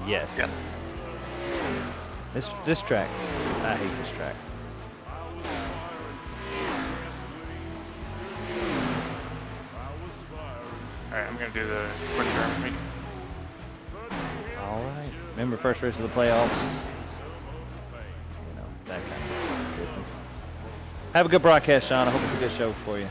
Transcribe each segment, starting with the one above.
Yes. Yes. This track, I hate this track. Alright, I'm gonna do the quick turn meeting. All right. Remember, first race of the playoffs. You know, that kind of business. Have a good broadcast, Sean. I hope it's a good show for you.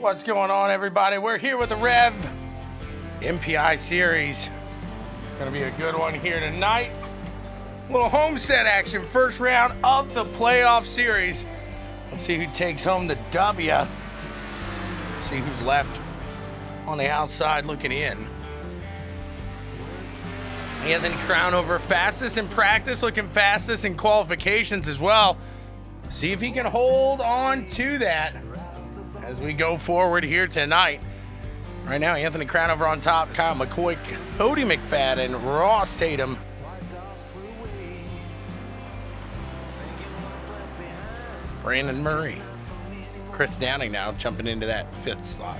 What's going on, everybody? We're here with the REV MPI Series. Gonna be a good one here tonight. Little Homestead action, first round of the playoff series. Let's see who takes home the W. See who's left on the outside looking in. Anthony Crownover, fastest in practice, looking fastest in qualifications as well. See if he can hold on to that as we go forward here tonight. Right now, Anthony Crownover on top, Kyle McCoy, Cody McFadden, Ross Tatum. Brandon Murray. Chris Downing now jumping into that 5th spot.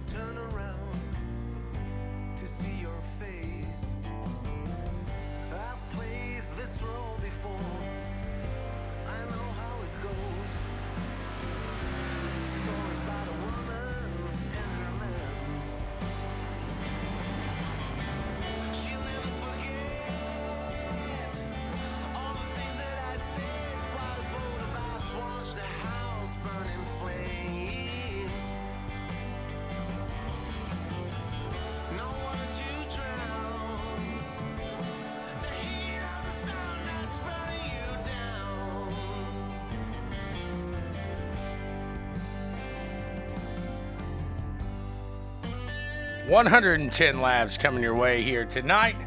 Turn around to see your face. I've played this role before. I know how it goes. Stories about a woman and her man. She'll never forget all the things that I said while a boat of ice watched the house burn in flames. The heat of the sun that's burning you down. 110 laps coming your way here tonight.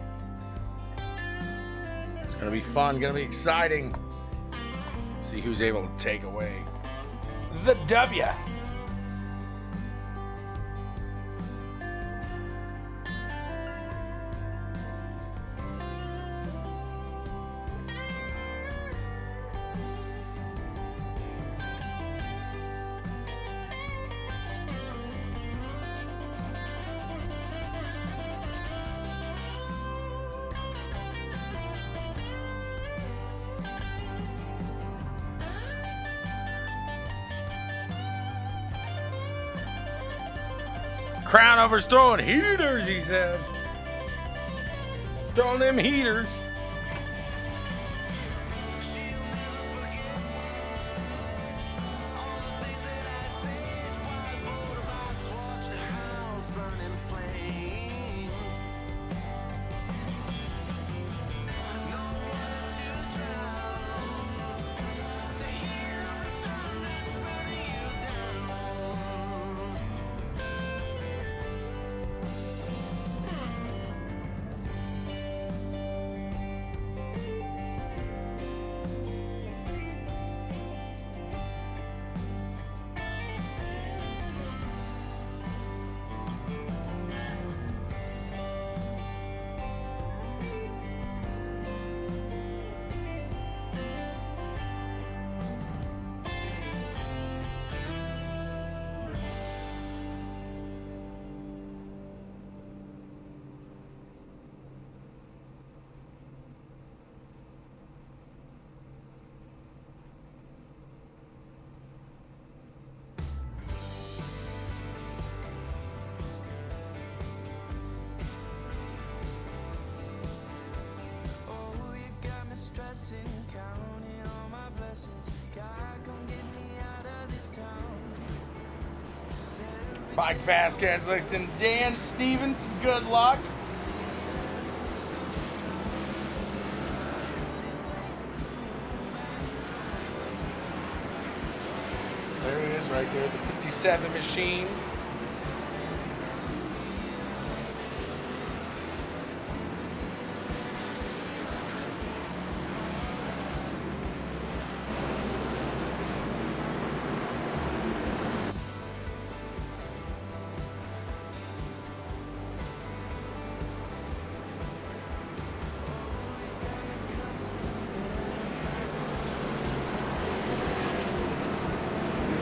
It's gonna be fun, gonna be exciting. See who's able to take away the W. Crown Over's throwing heaters, he said. Throwing them heaters. Mike Vasquez, and Dan Stevens, good luck. There it is right there, the 57 machine.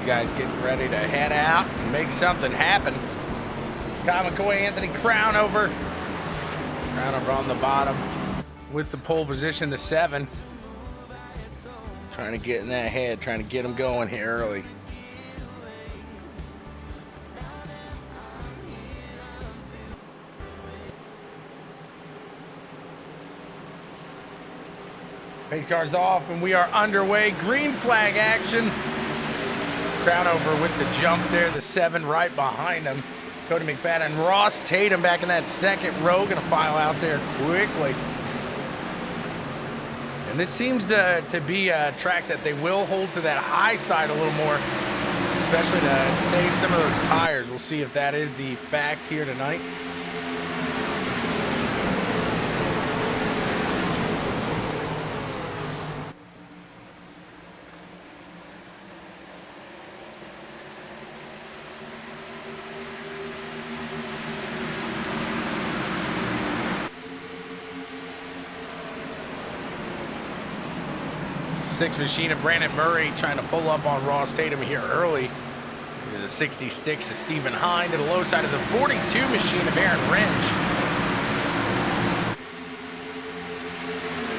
Guys getting ready to head out and make something happen. Kyle McCoy, Anthony Crownover. Crownover on the bottom with the pole position, the 7. Trying to get in that head, trying to get them going here early. Pace car's off and we are underway. Green flag action. Crownover with the jump there, the 7 right behind him. Cody McFadden and Ross Tatum back in that second row, gonna file out there quickly. And this seems to be a track that they will hold to that high side a little more, especially to save some of those tires. We'll see if that is the fact here tonight. Six machine of Brandon Murray trying to pull up on Ross Tatum here early. There's a 66 of Stephen Hine to the low side of the 42 machine of Aaron Wrench.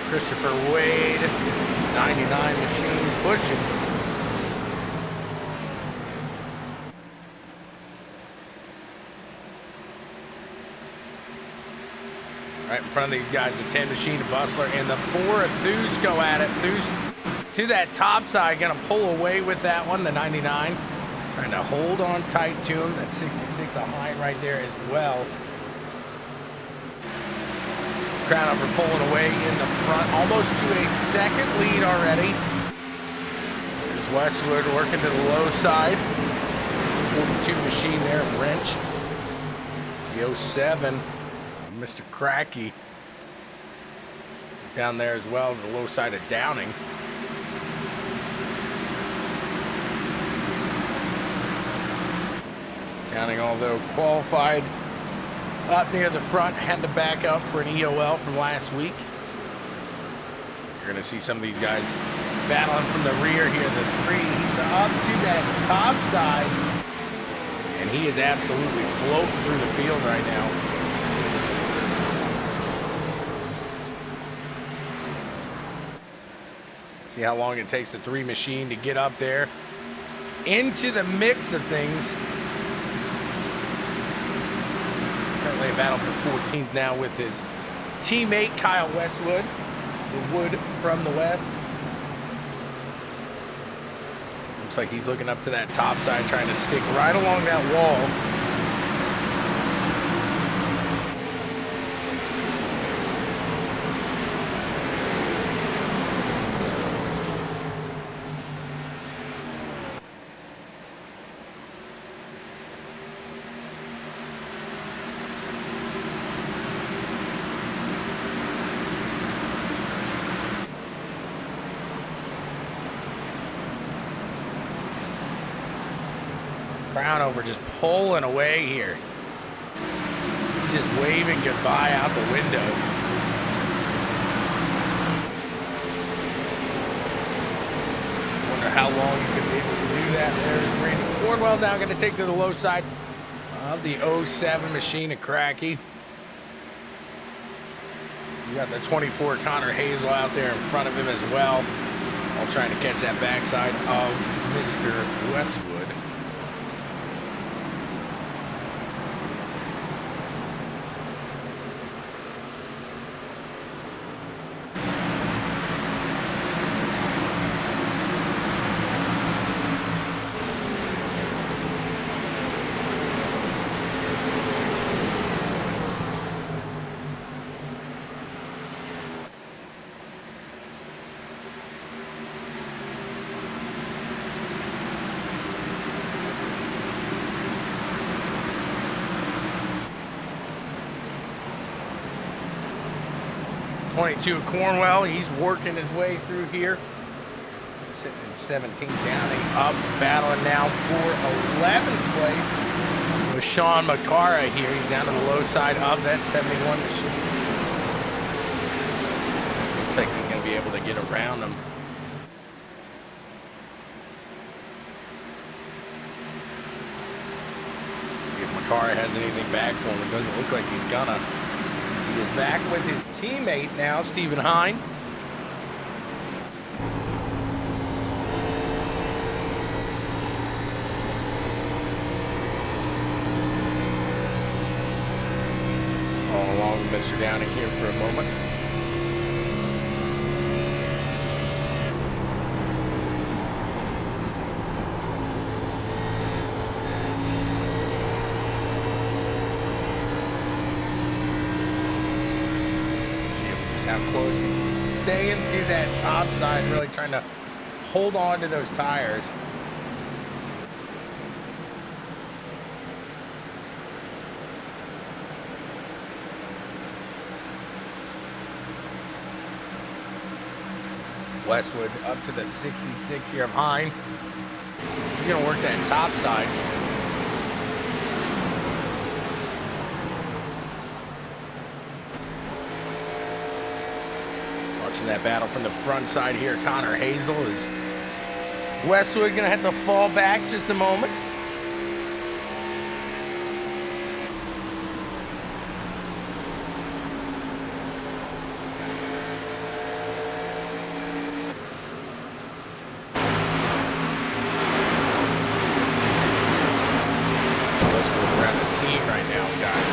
Christopher Wade, 99 machine pushing. Right in front of these guys, the 10 machine of Bustler and the 4 of Theus go at it. Theus to that top side, gonna pull away with that one, the 99. Trying to hold on tight to him. That 66 a high right there as well. Crownover pulling away in the front, almost to a second lead already. There's Westwood working to the low side. 42 machine there, Wrench. The 07, Mr. Cracky down there as well, to the low side of Downing. Downing, although qualified up near the front, had to back up for an EOL from last week. You're going to see some of these guys battling from the rear here. The 3, he's up to that top side, and he is absolutely floating through the field right now. See how long it takes the 3 machine to get up there into the mix of things. Lay a battle for 14th now with his teammate Kyle Westwood, the Wood from the West. Looks like he's looking up to that top side, trying to stick right along that wall. Crownover just pulling away here. He's just waving goodbye out the window. Wonder how long you could be able to do that. There's Randy Cornwell now going to take to the low side of the 07 machine at Cracky. You got the 24 Connor Hazel out there in front of him as well, all trying to catch that backside of Mr. Westwood. '22 Cornwell, he's working his way through here. Sitting in 17th County, up, battling now for 11th place with Sean McCara here. He's down to the low side of that 71 machine. Looks like he's going to be able to get around him. See if McCara has anything back for him. It doesn't look like he's gonna. He is back with his teammate now, Stephen Hine. Follow along with Mr. Downing here for a moment. How close he's staying to that top side, really trying to hold on to those tires. Westwood up to the 66 here of Hine. He's gonna work that top side. Watching that battle from the front side here, Connor Hazel. Is Westwood gonna have to fall back just a moment? Westwood around the team right now, guys.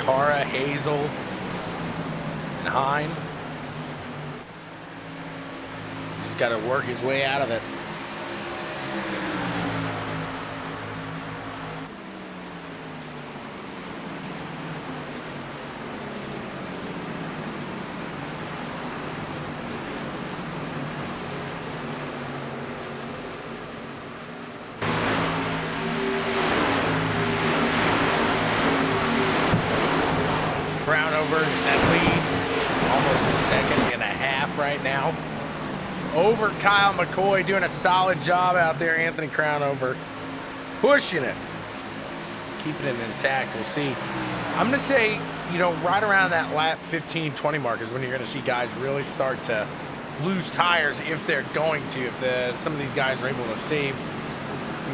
Cara, Hazel, Hine. Just got to work his way out of it. Crownover that lead. Almost a second and a half right now over Kyle McCoy, doing a solid job out there. Anthony Crownover pushing it, keeping it intact. We'll see. I'm gonna say, you know, right around that lap 15-20 mark is when you're gonna see guys really start to lose tires, if they're going to. If some of these guys are able to save,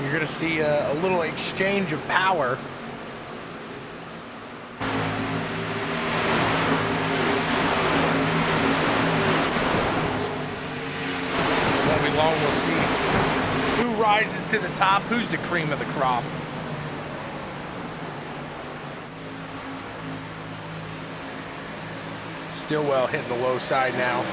you're gonna see a little exchange of power. Long, we'll see who rises to the top, who's the cream of the crop. Stillwell hitting the low side now.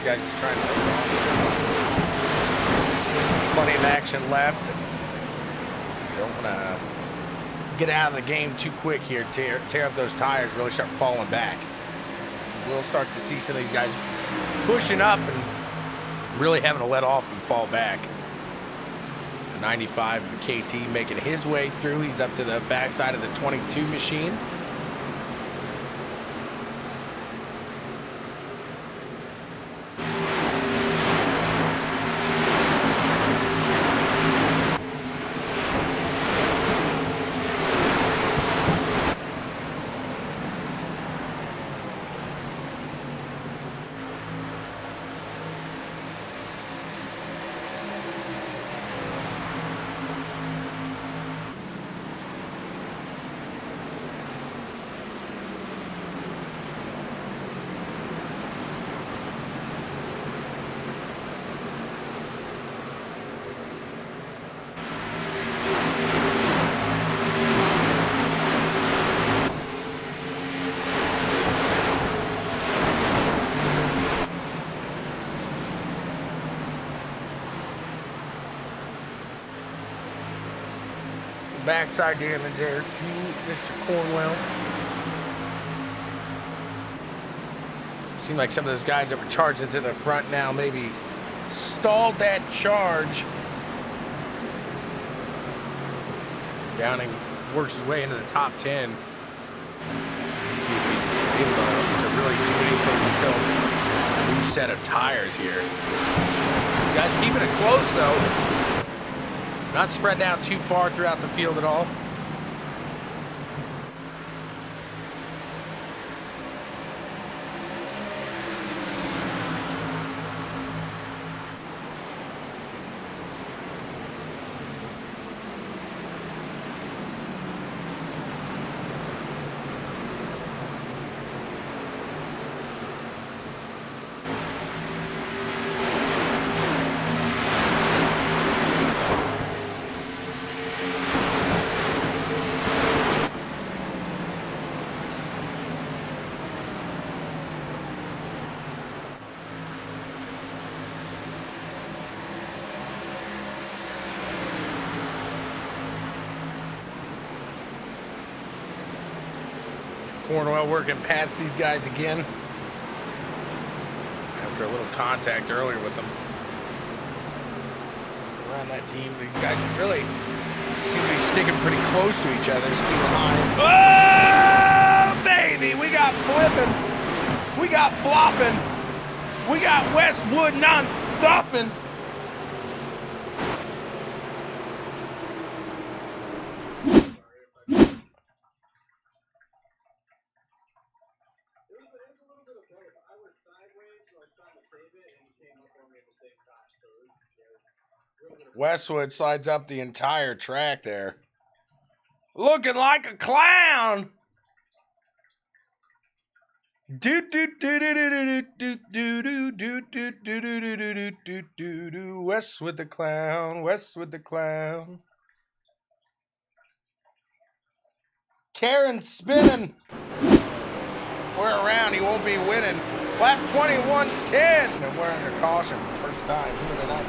Guys just trying to hold on. Plenty of action left. Don't want to get out of the game too quick here. Tear up those tires, really start falling back. We'll start to see some of these guys pushing up and really having to let off and fall back. The 95 KT making his way through. He's up to the backside of the 22 machine. Backside damage there to Mr. Cornwell. Seemed like some of those guys that were charging to the front now maybe stalled that charge. Downing works his way into the top 10. See if he's able to really do anything until a new set of tires here. These guys keeping it close though. Not spread out too far throughout the field at all. Cornwell working past these guys again. After a little contact earlier with them. Around that team, these guys really seem to be sticking pretty close to each other. Stealing high. Oh, baby! We got flipping. We got flopping. We got Westwood non-stopping. Westwood slides up the entire track there. Looking like a clown. Westwood the clown, Westwood the clown. Karen spinning. We're around, he won't be winning. Lap 21.10. And we're under caution for the first time here tonight.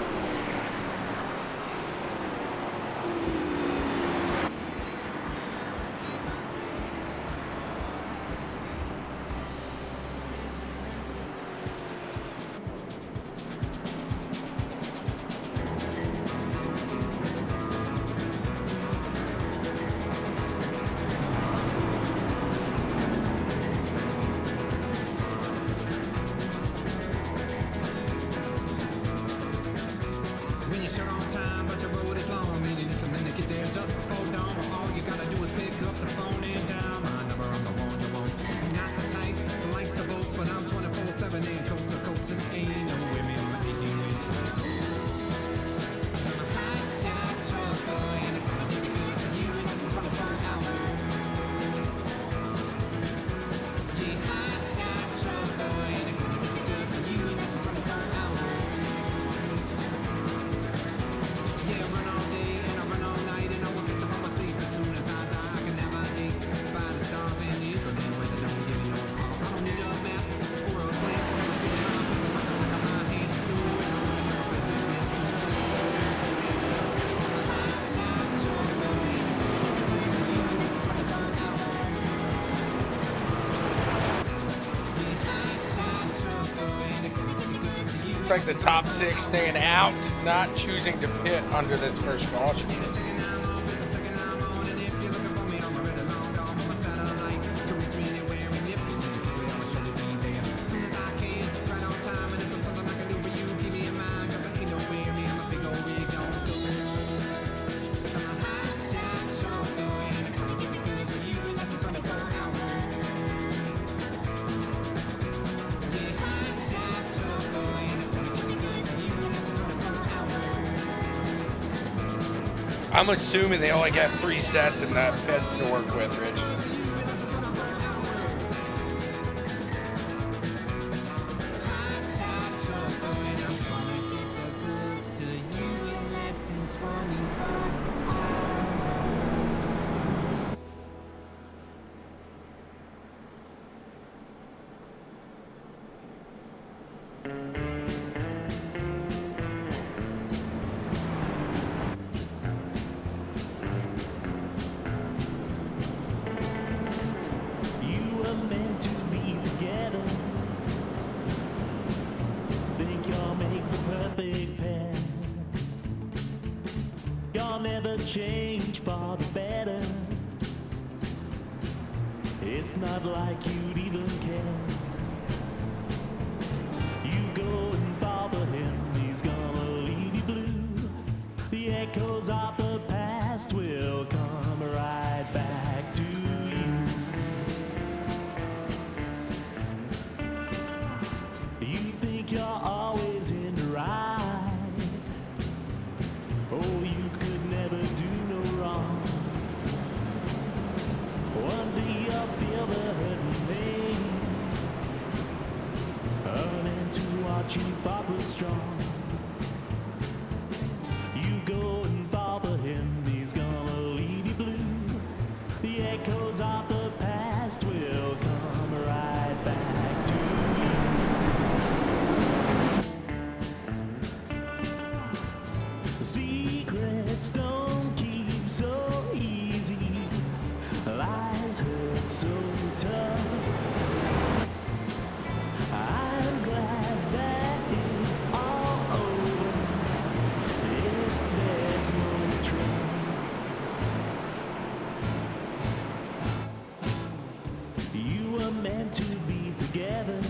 like the top 6 staying out, not choosing to pit under this first caution. I'm assuming they only got 3 sets and that pets to work with, Rich. Change for the better. It's not like you'd even care. You go and bother him, he's gonna leave you blue. The echoes of the past will come right back to you. You think you're always in the right. Oh, you could never do no wrong. One day you'll feel the hurt and pain. Learning to watch you fought was strong. You go and bother him, he's gonna leave you blue. The echoes of the past will come right back to you. Secrets don't keep so easy. Lies hurt so tough. I'm glad that it's all over. If there's no truth, you were meant to be together.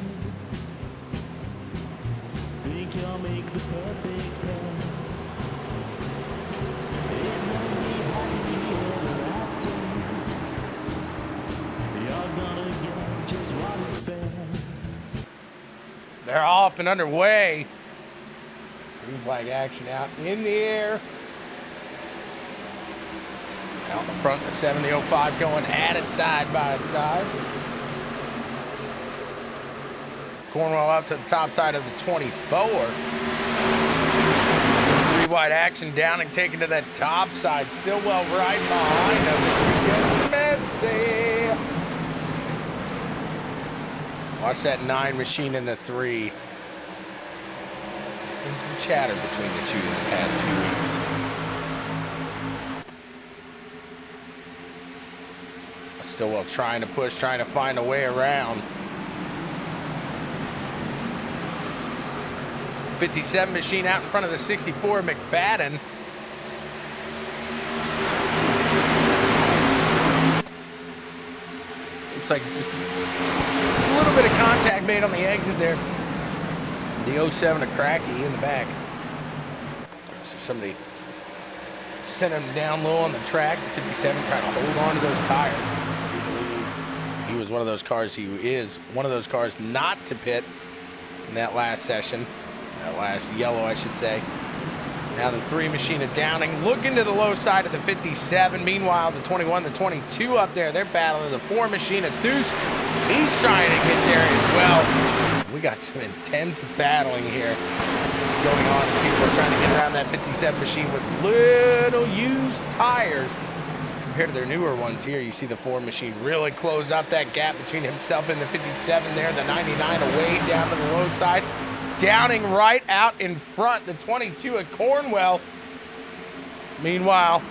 Think you'll make the perfect pair. It won't be happy ever after. You're gonna get just what is fair. They're off and underway. Green flag action out in the air. Out in front, the 7005 going at it side by side. Cornwell up to the top side of the 24. 3 wide action down and taken to that top side. Stillwell right behind him. Messy. Watch that 9 machine in the 3. There's some chatter between the two in the past few weeks. Stillwell trying to push, trying to find a way around. 57 machine out in front of the 64 McFadden. Looks like just a little bit of contact made on the exit there. The 07 to Cracky in the back. So somebody sent him down low on the track. The 57 trying to hold on to those tires. He was one of those cars, he is one of those cars not to pit in that last session. That last yellow, I should say. Now the 3 machine of Downing looking to the low side of the 57. Meanwhile, the 21, the 22 up there, they're battling the 4 machine of Deuce. He's trying to get there as well. We got some intense battling here going on. People are trying to get around that 57 machine with little used tires. Compared to their newer ones here, you see the 4 machine really close up that gap between himself and the 57 there. The 99 away down to the low side. Downing right out in front, the 22 at Cornwell. Meanwhile,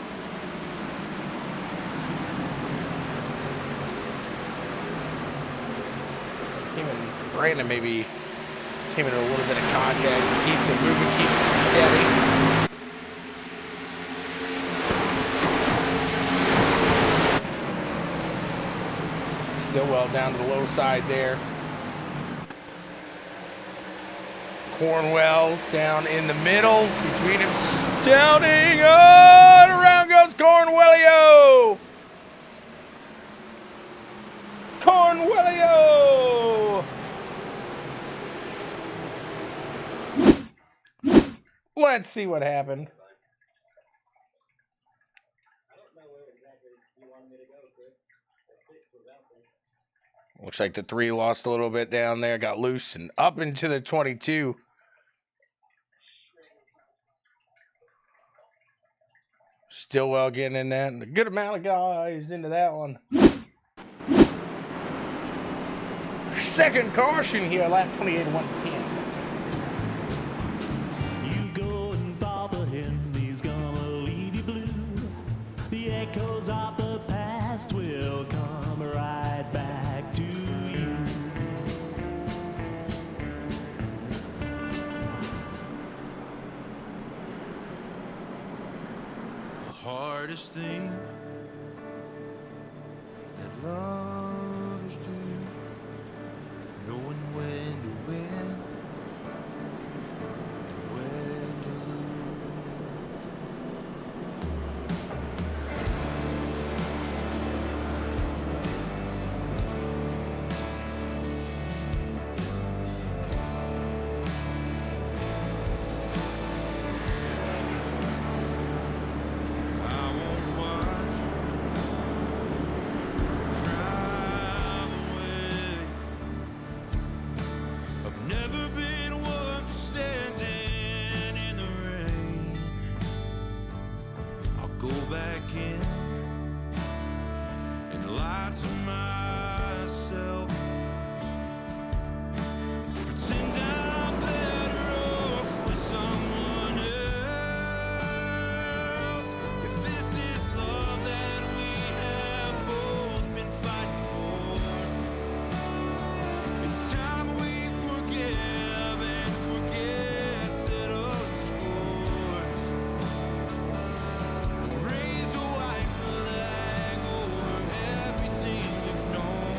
even Brandon maybe Came in a little bit of contact, keeps it moving, keeps it steady. Stillwell down to the low side there. Cornwell down in the middle between him. Downing, and around goes Cornwellio. Cornwellio. Let's see what happened. Looks like the 3 lost a little bit down there, got loose and up into the 22. Stillwell getting in that, and a good amount of guys into that one. Second caution here, lap 28, 110. You go and bother him, he's gonna leave you blue. The echoes of the past will come right back to you. The hardest thing that lovers do, knowing when to win and when to I won't watch, drive away. I've never been one for standing in the rain. I'll go back in and lie to myself. Pretend I'm better off with someone else. If this is love that we have both been fighting for, it's time we forgive and forget, settle the scores. Raise a white flag over everything we've known,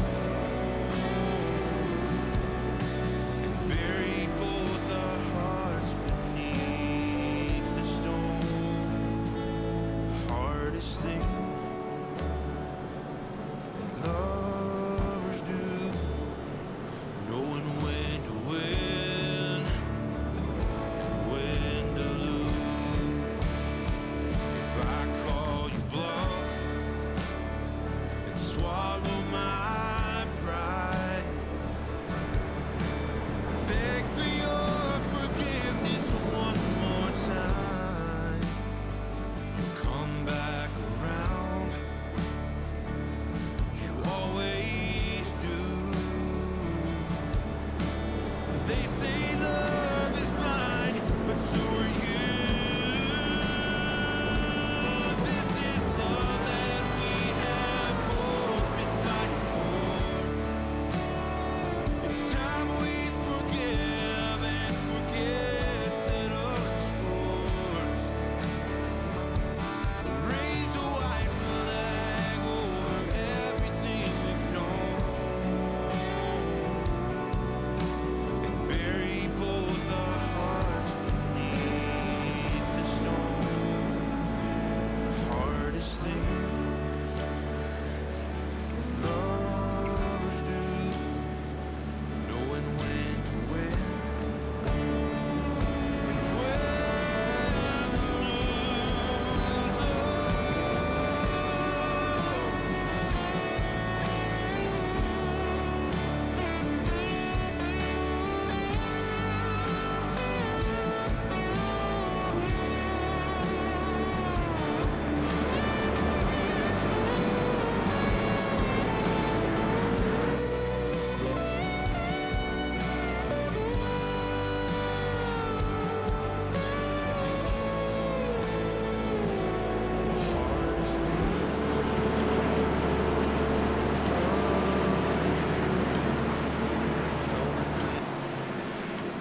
and bury both our hearts beneath the stone. The hardest thing that lovers do, knowing when to win and when to lose. If I call you bluff and swallow my pride, beg for your forgiveness one more time, you come back around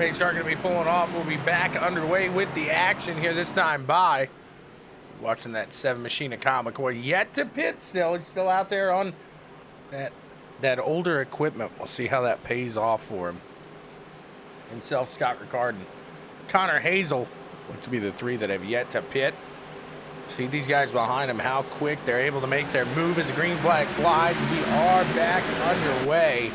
Pace car going to be pulling off. We'll be back underway with the action here, this time by watching that 7 machine of Kyle McCoy. Yet to pit still. He's still out there on that older equipment. We'll see how that pays off for him. Himself, Scott Ricard, and Connor Hazel look to be the 3 that have yet to pit. See these guys behind him, how quick they're able to make their move as the green flag flies. We are back underway.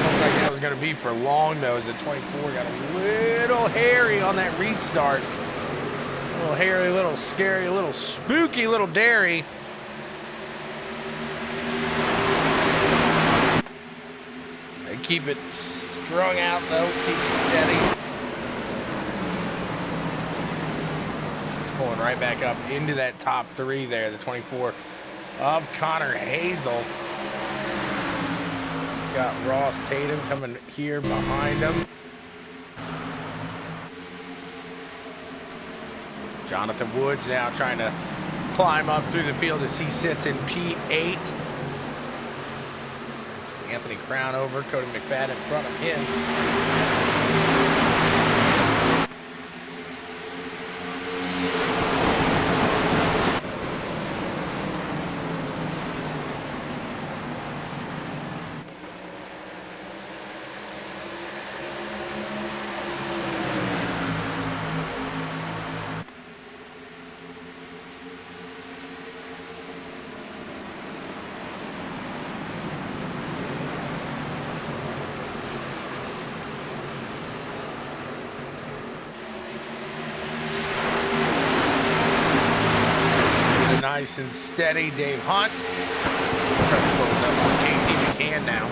Looks like that was going to be for long, though, as the 24 got a little hairy on that restart. A little hairy, a little scary, a little spooky, a little dairy. They keep it strung out, though, keep it steady. Pulling right back up into that top 3 there, the 24 of Connor Hazel. Got Ross Tatum coming here behind him. Jonathan Woods now trying to climb up through the field as he sits in P8. Anthony Crownover, Cody McFadden in front of him. Nice and steady, Dave Hunt. Starting to close up on KT McCann now.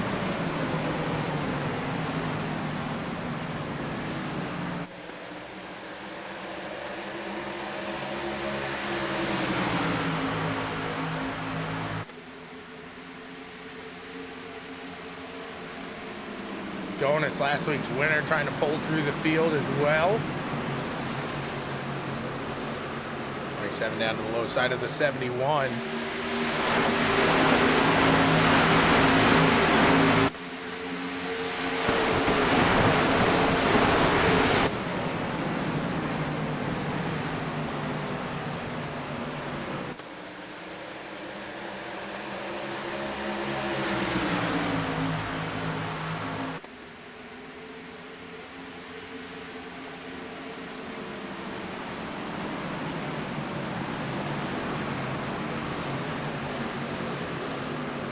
Going as last week's winner, trying to pull through the field as well. 7 down to the low side of the 71.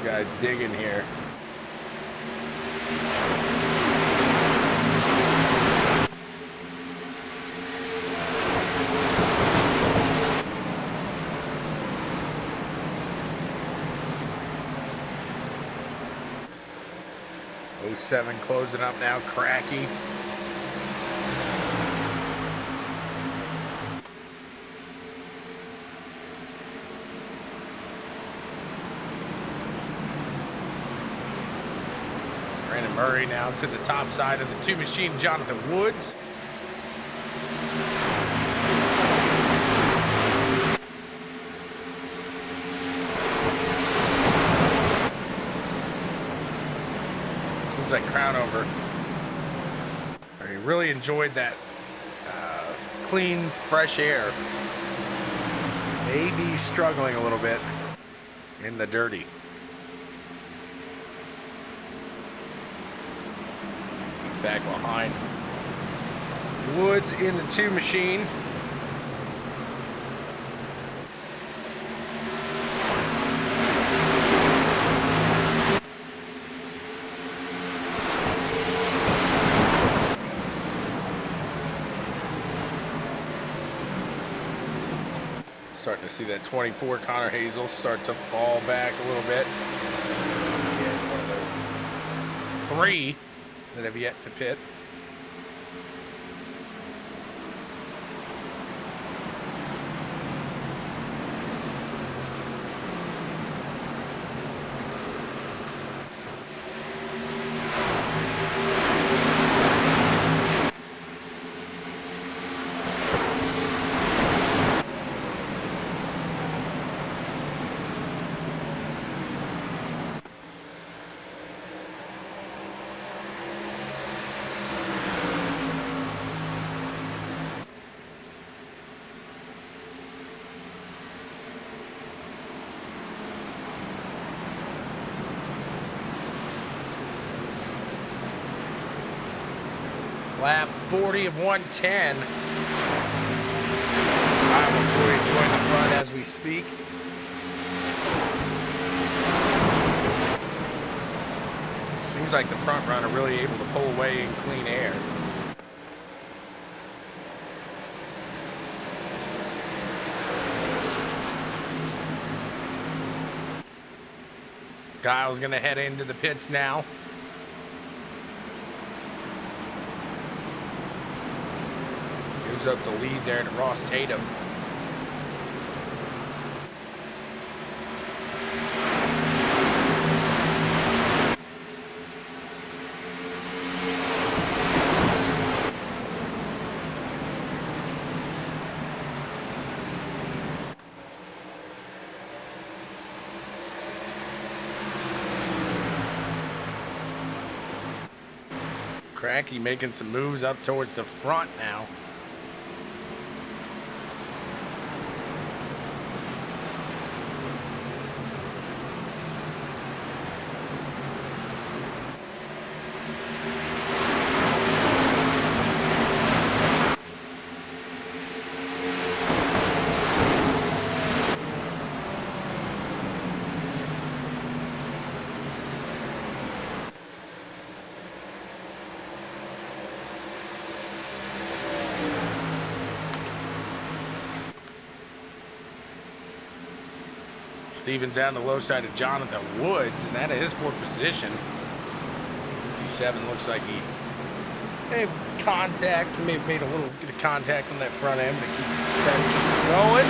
Guys digging here. '07 closing up now, Cracky. Brandon Murray now to the top side of the 2 machine, Jonathan Woods. Seems like Crownover. He really enjoyed that clean, fresh air. Maybe struggling a little bit in the dirty. Back behind Woods in the 2 machine. Starting to see that 24 Connor Hazel start to fall back a little bit. Again, one of the 3 that have yet to pit. Lap 40 of 110. I'm going to join the front as we speak. Seems like the front runner really able to pull away in clean air. Kyle's gonna head into the pits now. Gives up the lead there to Ross Tatum. Cracky making some moves up towards the front now. Stevens down the low side of Jonathan Woods, and that is for position. 57 looks like he may have contact, may have made a little bit of contact on that front end, but keeps it steady, keeps it going.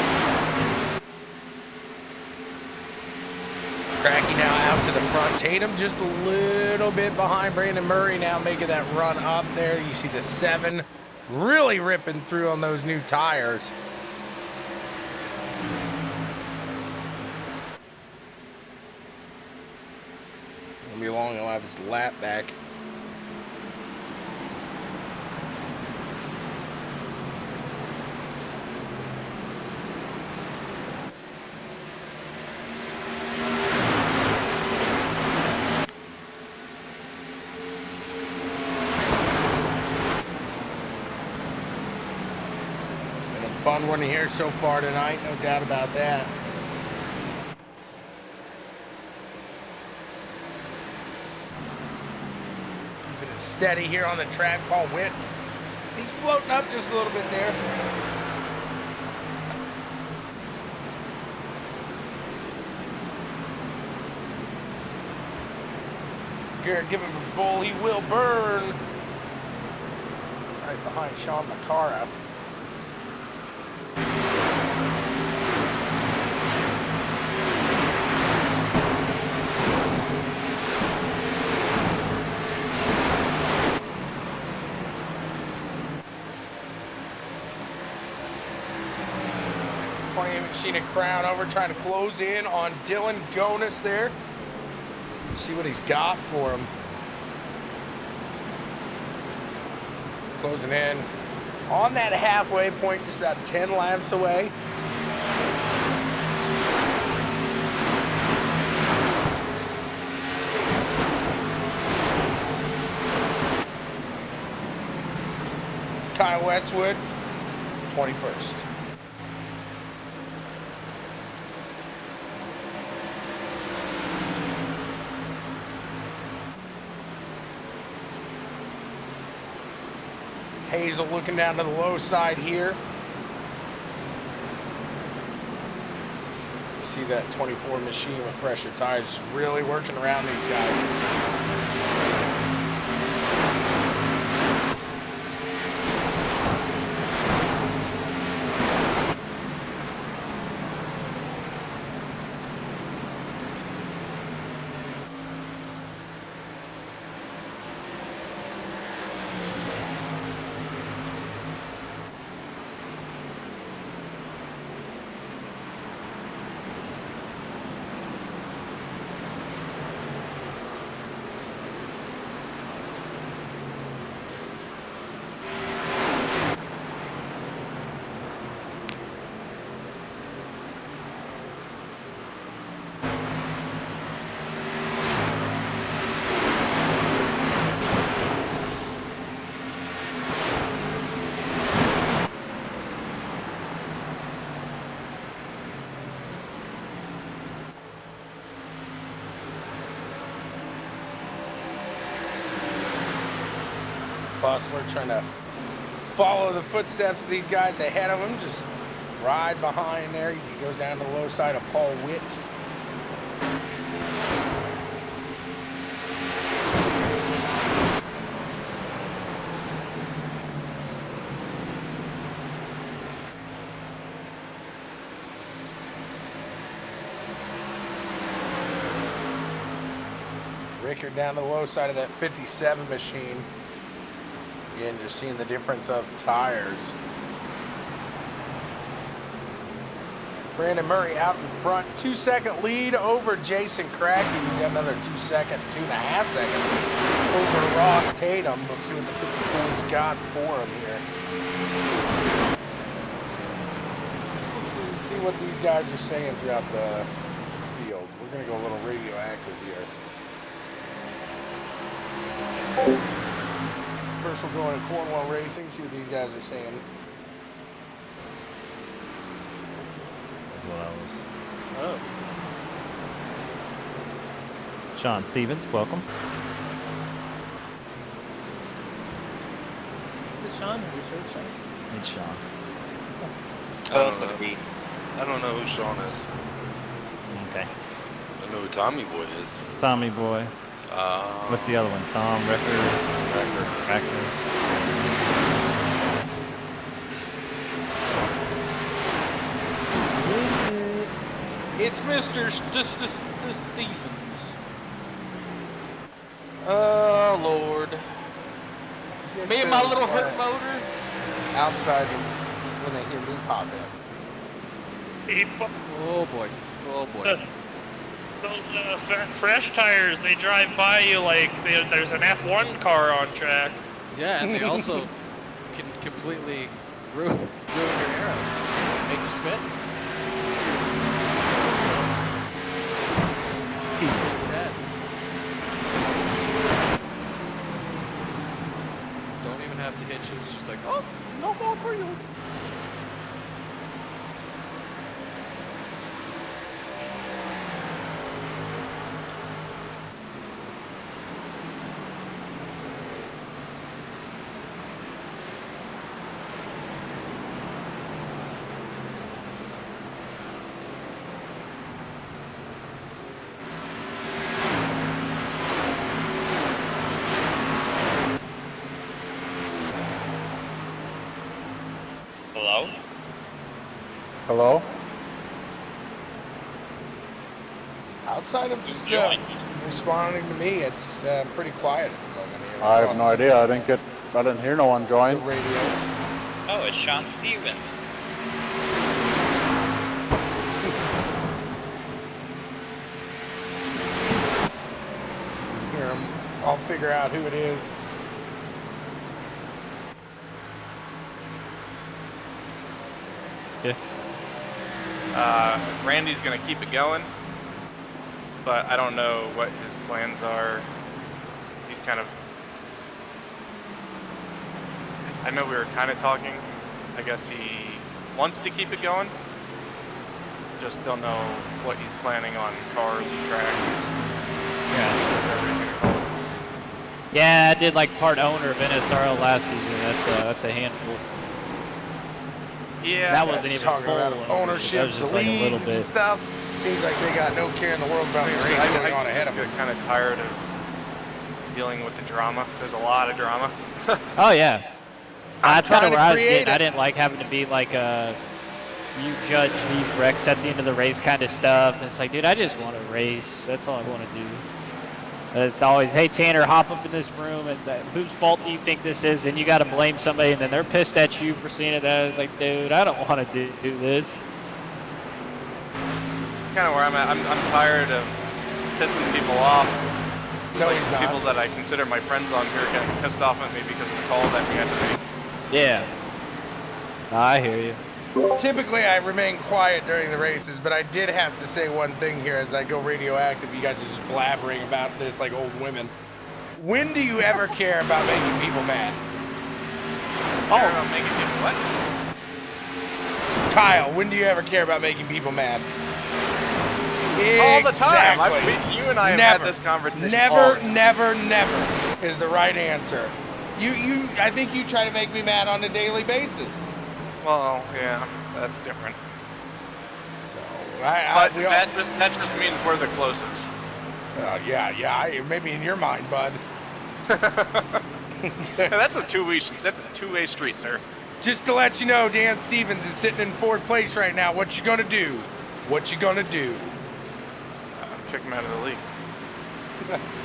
Cracky now out to the front. Tatum just a little bit behind Brandon Murray now, making that run up there. You see the 7 really ripping through on those new tires. Be long, he'll have his lap back. Been a fun one here so far tonight, no doubt about that. Steady here on the track. Paul Witt, he's floating up just a little bit there. Garrett giving him a bull. He will burn. Right behind Sean McCara. Machine and Crown over, trying to close in on Dylan Gonis there. See what he's got for him. Closing in on that halfway point, just about 10 laps away. Kyle Westwood, 21st. Hazel looking down to the low side here. You see that 24 machine with fresher tires really working around these guys. bustler trying to follow the footsteps of these guys ahead of him. Just ride behind there. He goes down to the low side of Paul Witt. Rickard down to the low side of that 57 machine. Again, just seeing the difference of tires. Brandon Murray out in front. 2-second lead over Jason Cracky. He's got another 2 seconds, 2.5 seconds over Ross Tatum. Let's see what the 54's got for him here. Let's see what these guys are saying throughout the field. We're going to go a little radioactive here. First we'll go into Cornwall Racing, see what these guys are saying. Oh. Sean Stevens, welcome. Is it Sean? Are you sure it's Sean? It's Sean. I don't know who Sean is. Okay. I know who Tommy Boy is. It's Tommy Boy. What's the other one? Tom Racker. It's Mr. Stevens. Oh, Lord. Me and my little hurt motor. Outside when they hear me pop in. Oh, boy. Oh, boy. Those fresh tires, they drive by you like there's an F1 car on track. Yeah, and they also can completely ruin your arrow. Make you spin. Pretty sad. Don't even have to hit you. It's just like, oh, no more for you. Hello? Hello? Outside of just doing? responding to me, it's pretty quiet at the moment here. I have no idea. I didn't hear no one The join. radios. Oh, it's Sean Stevens. Here, I'll figure out who it is. Yeah. Randy's gonna keep it going, but I don't know what his plans are. He's kind of, I know we were kind of talking. I guess he wants to keep it going. Just don't know what he's planning on cars, tracks. Yeah. Whatever he's gonna call it. Yeah, I did like part owner of NSRL last season. That's a handful. Yeah, That wasn't even Talking full about ownership. That ownership, was the just like a little leagues and bit. stuff. Seems like they got no care in the world about the race going on ahead of them. get kind of tired of dealing with the drama. There's a lot of drama. Oh yeah. That's kind trying of to where I was create getting. I it. didn't like having to be like a you judge these wrecks at the end of the race kind of stuff. And it's like, dude, I just want to race. That's all I want to do. And it's always, hey Tanner, hop up in this room, and whose fault do you think this is? And you got to blame somebody, and then they're pissed at you for seeing it. It's like, dude, I don't want to do this. Kind of where I'm at. I'm tired of pissing people off. No, Like, he's not. people that I consider my friends on here getting pissed off at me because of the call that we had to make. Yeah. No, I hear you. Typically, I remain quiet during the races, but I did have to say one thing here as I go radioactive. You guys are just blabbering about this like old women. When do you ever care about making people mad? Care about making people what? Kyle, when do you ever care about making people mad? All the time. Exactly. You and I have Never. had this conversation. Never, all the time. never, never is the right answer. I think you try to make me mad on a daily basis. Well, yeah, that's different. So, But that just means we're the closest. yeah, maybe in your mind, bud. That's a two-way street, sir. Just to let you know, Dan Stevens is sitting in fourth place right now. What you gonna do? What you gonna do? Kick him out of the league.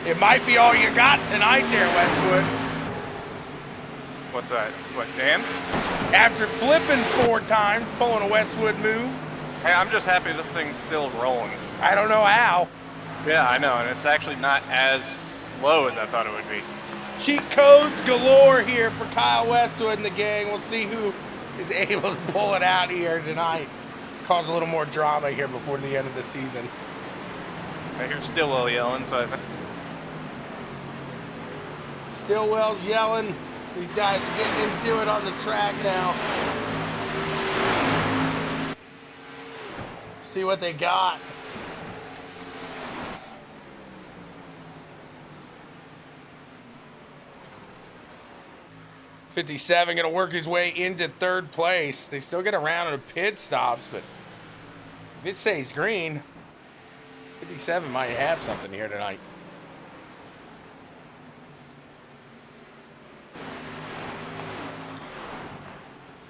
It might be all you got tonight there, Westwood. What's that? What, Dan? After flipping 4 times, pulling a Westwood move. Hey, I'm just happy this thing's still rolling. I don't know how. Yeah, I know, and it's actually not as low as I thought it would be. Cheat codes galore here for Kyle Westwood and the gang. We'll see who is able to pull it out here tonight. Cause a little more drama here before the end of the season. I hear Stillwell yelling, so I think... Stillwell's yelling. These guys are getting into it on the track now. See what they got. '57 gonna work his way into third place. They still get around on the pit stops, but if it stays green, 57 might have something here tonight.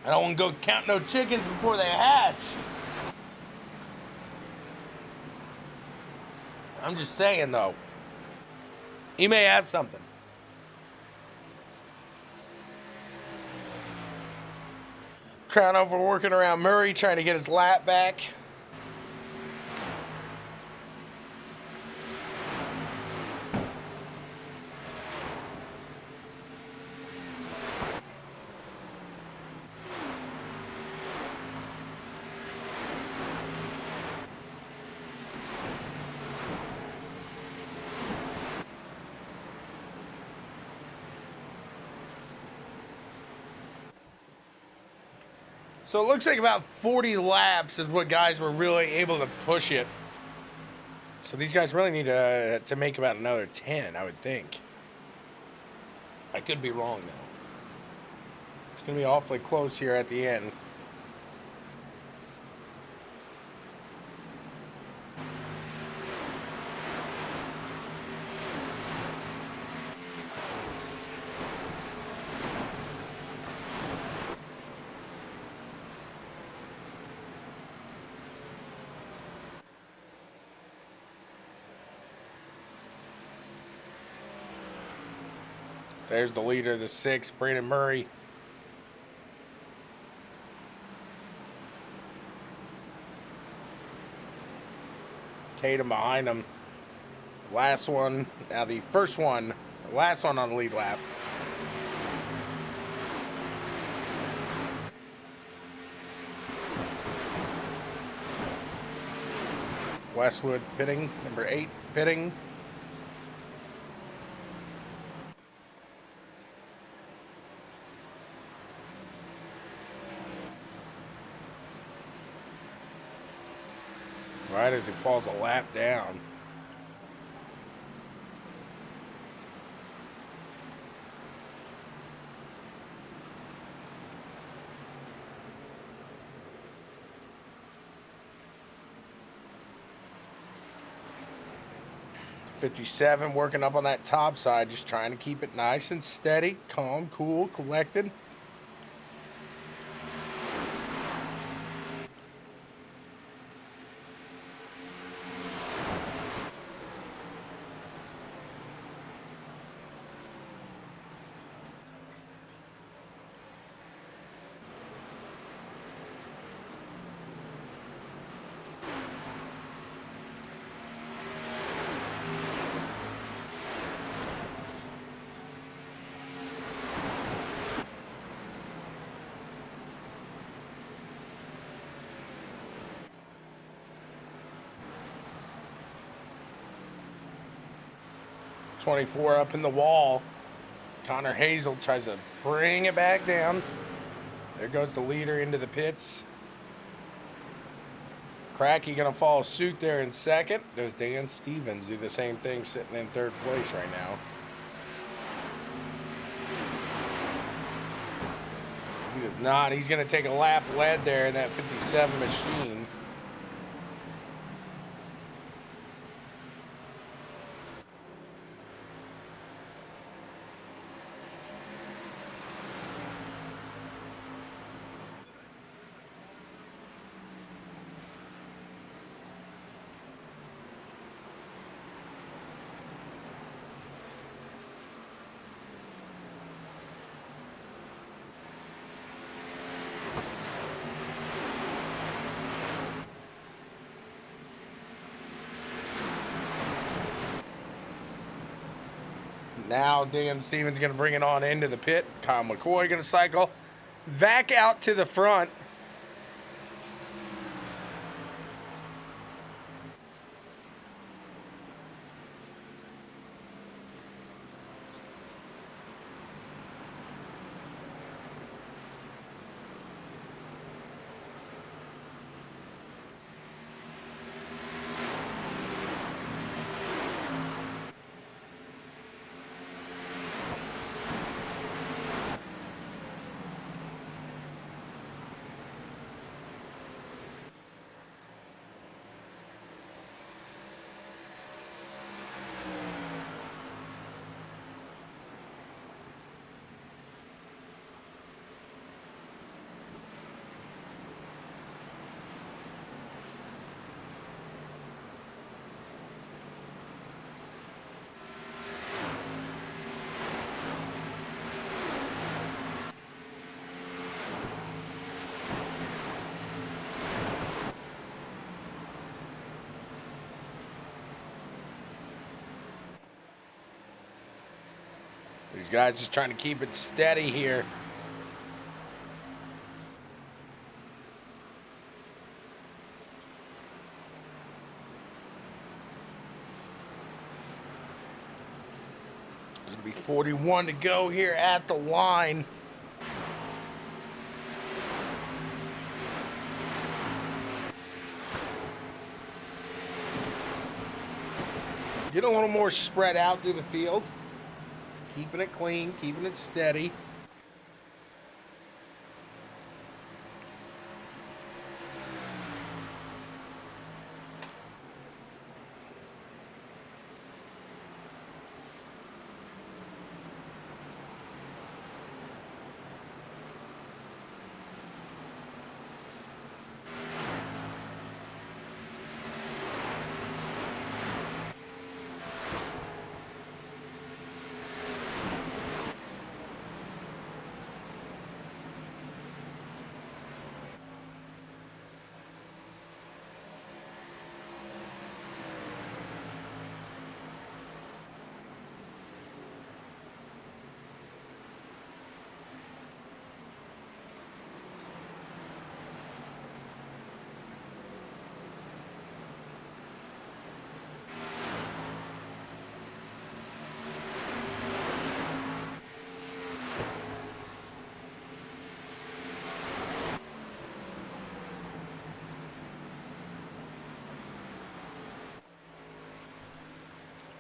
I don't want to go count no chickens before they hatch. I'm just saying, though. He may have something. Crown over working around Murray, trying to get his lap back. So it looks like about 40 laps is what guys were really able to push it. So these guys really need to make about another 10, I would think. I could be wrong now. It's going to be awfully close here at the end. There's the leader of the 6, Brandon Murray. Tatum behind him. Last one, now the first one, the last one on the lead lap. Westwood pitting, number 8 pitting. Right as it falls a lap down. '57 working up on that top side, just trying to keep it nice and steady, calm, cool, collected. '24 up in the wall. Connor Hazel tries to bring it back down. There goes the leader into the pits. Cracky gonna follow suit there in second. There's Dan Stevens do the same thing, sitting in third place right now. If not, he's going to take a lap lead there in that 57 machine. Now Dan Stevens going to bring it on into the pit. Kyle McCoy going to cycle back out to the front. These guys just trying to keep it steady here. It'll be 41 to go here at the line. Get a little more spread out through the field. Keeping it clean, keeping it steady.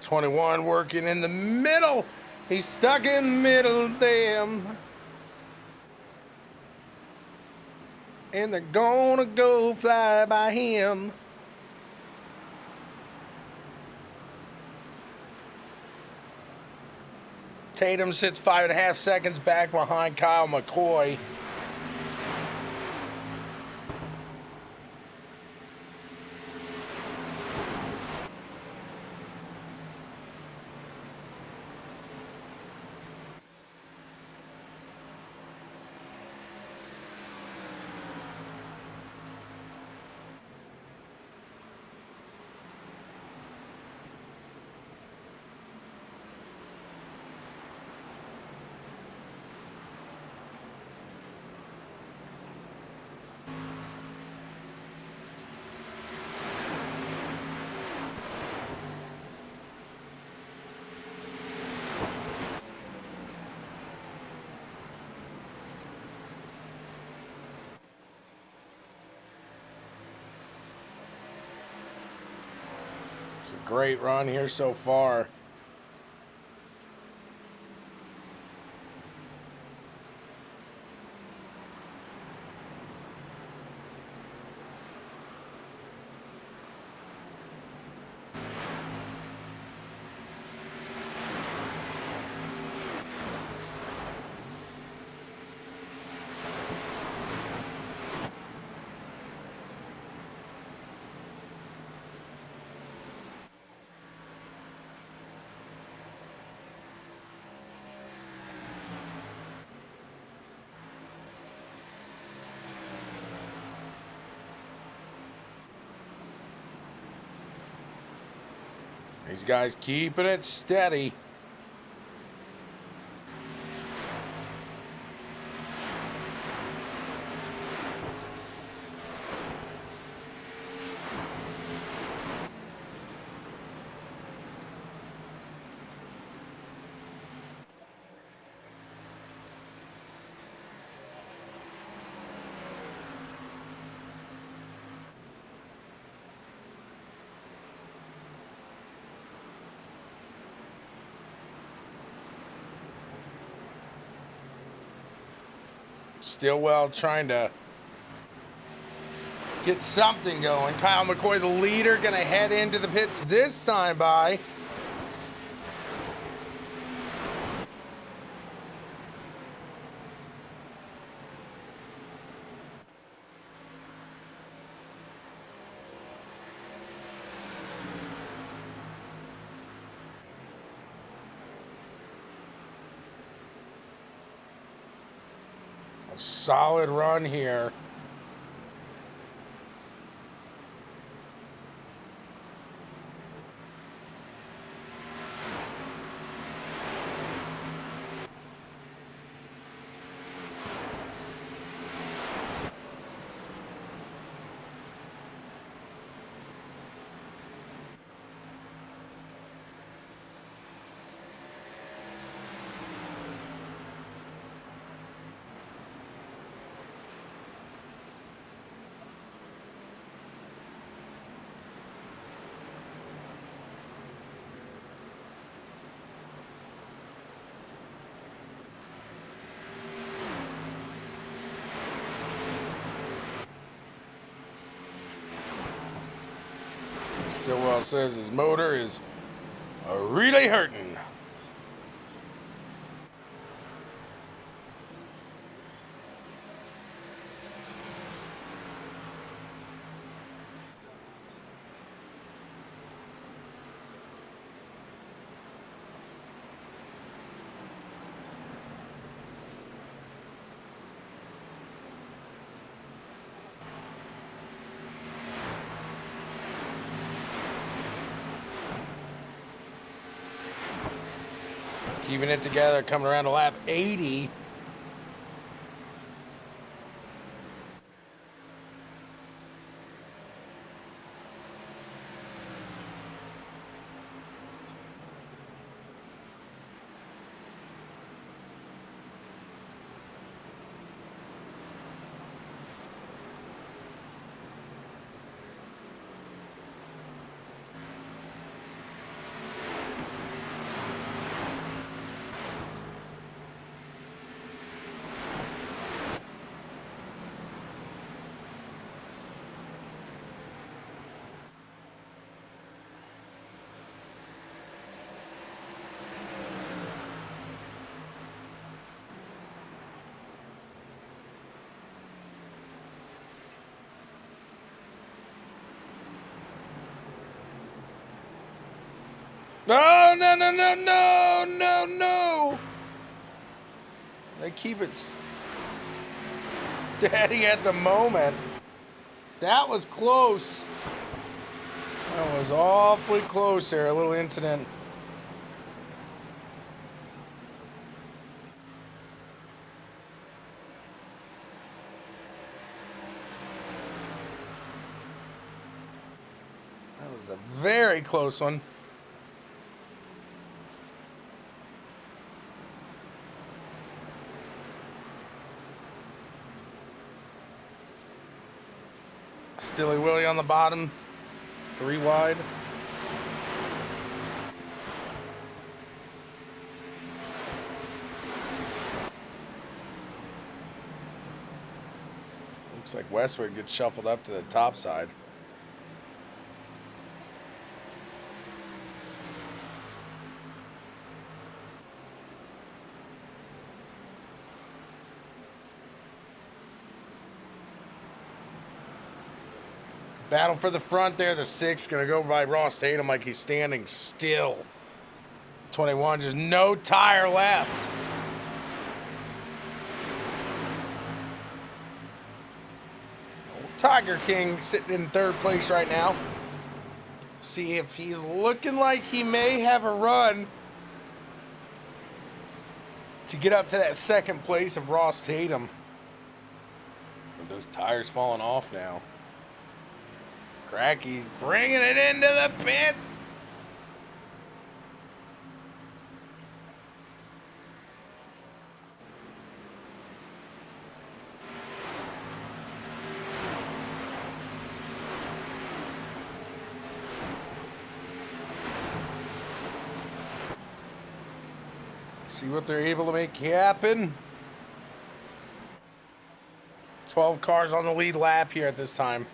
.21 working in the middle. He's stuck in the middle, damn. And they're gonna go fly by him. Tatum sits 5.5 seconds back behind Kyle McCoy. It's a great run here so far. These guys keeping it steady. Stillwell trying to get something going. Kyle McCoy, the leader, gonna head into the pits this time by. Solid run here. Stillwell says his motor is really hurting. Keeping it together, coming around to lap 80. Oh, no, no, no, no, no, no. They keep it steady at the moment. That was close. That was awfully close there. A little incident. That was a very close one. Stilly Willie on the bottom, 3 wide. Looks like Westwood gets shuffled up to the top side. Battle for the front there. The 6 going to go by Ross Tatum like he's standing still. 21, just no tire left. Tiger King sitting in 3rd place right now. See if he's looking like he may have a run to get up to that second place of Ross Tatum. But those tires falling off now. Cracky's bringing it into the pits. See what they're able to make happen. 12 cars on the lead lap here at this time.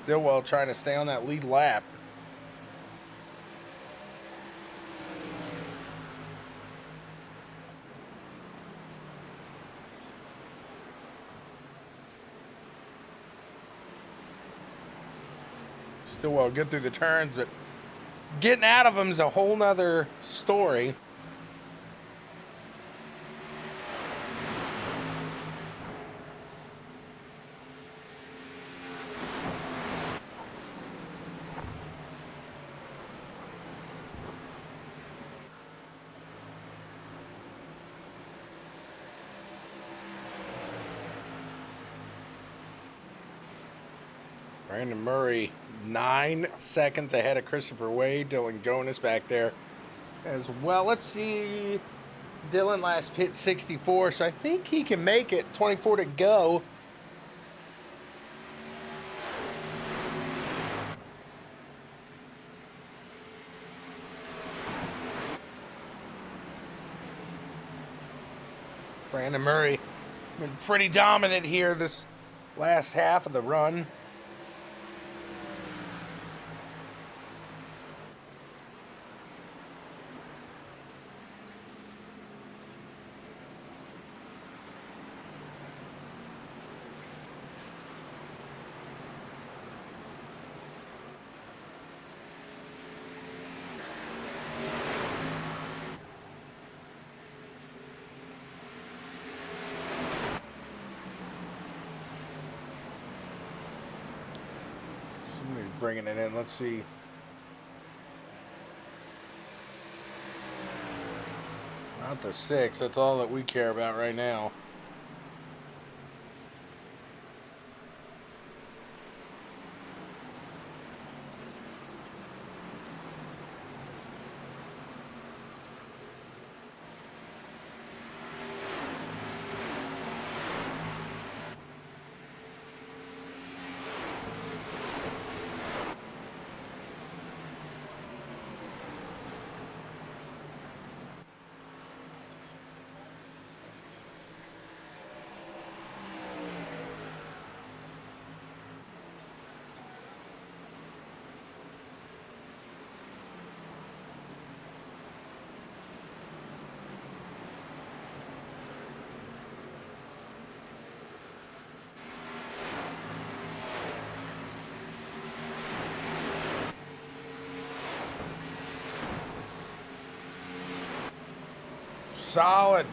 Stillwell trying to stay on that lead lap. Stillwell good through the turns, but getting out of them is a whole nother story. Brandon Murray, 9 seconds ahead of Christopher Wade. Dylan Jonas back there as well. Let's see. Dylan last pit 64, so I think he can make it. 24 to go. Brandon Murray been pretty dominant here this last half of the run. Somebody's bringing it in. Let's see. Not the 6. That's all that we care about right now.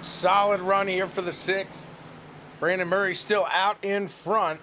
Solid run here for the 6. Brandon Murray still out in front.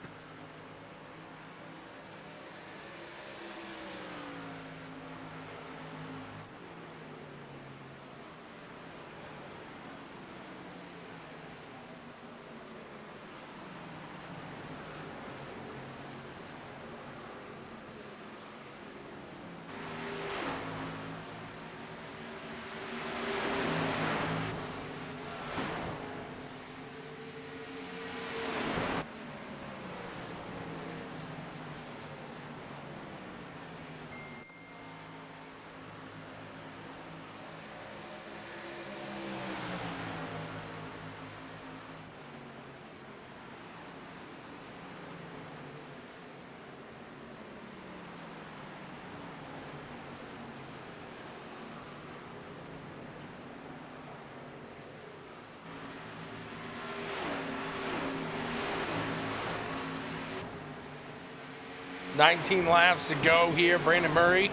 19 laps to go here. Brandon Murray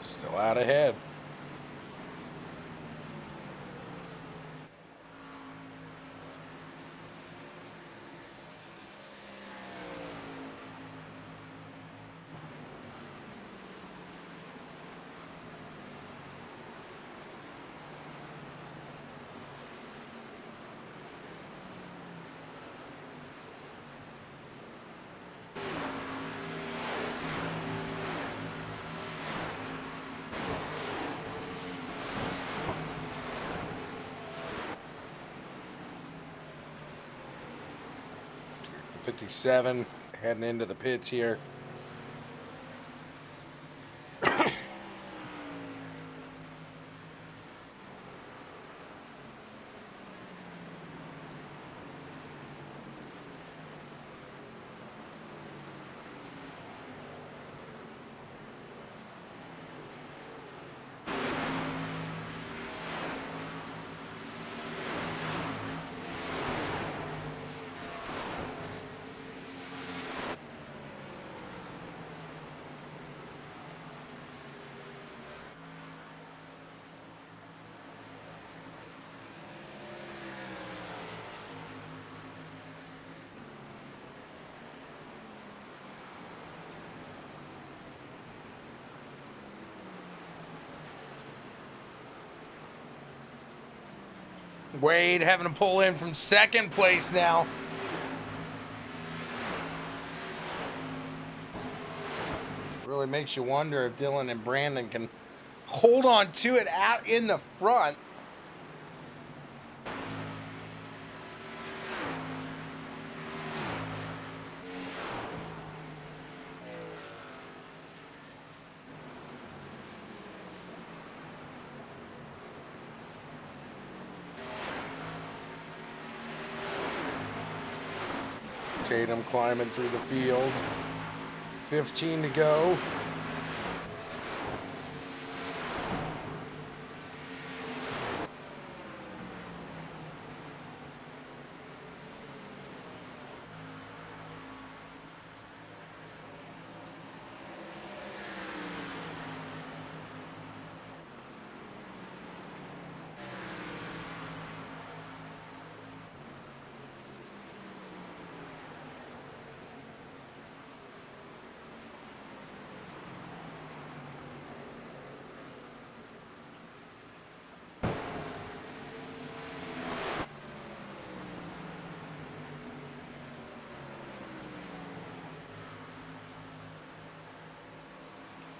still out ahead. '57 heading into the pits here. Wade having to pull in from second place now. Really makes you wonder if Dylan and Brandon can hold on to it out in the front. Tatum climbing through the field. 15 to go.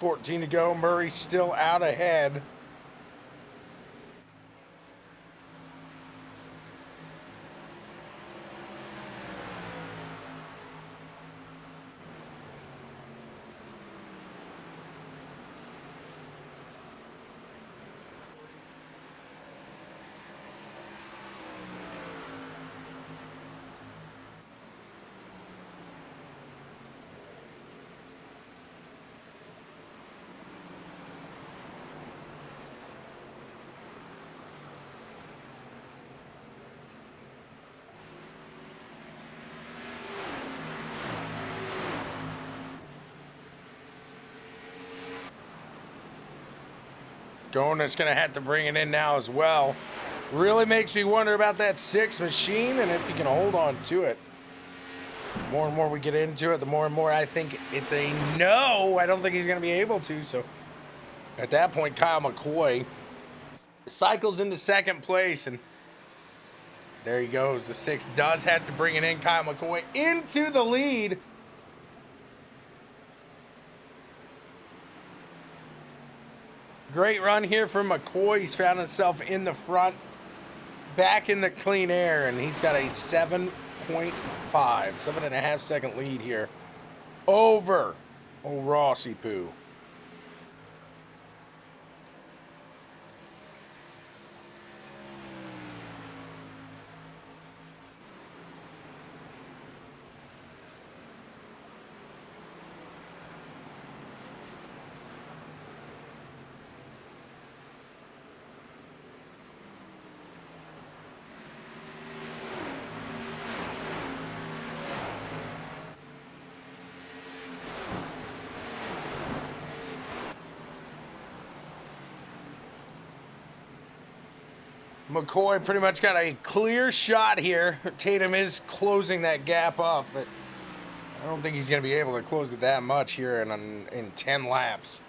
$14 to go. Murray still out ahead. Donut's going to have to bring it in now as well. Really makes me wonder about that 6 machine and if he can hold on to it. The more and more we get into it, the more and more I think it's a no. I don't think he's going to be able to. So at that point, Kyle McCoy cycles into second place. And there he goes. The 6 does have to bring it in. Kyle McCoy into the lead. Great run here from McCoy. He's found himself in the front, back in the clean air, and he's got a 7.5 second lead here over old Rossi Poo. McCoy pretty much got a clear shot here. Tatum is closing that gap up, but I don't think he's going to be able to close it that much here in 10 laps.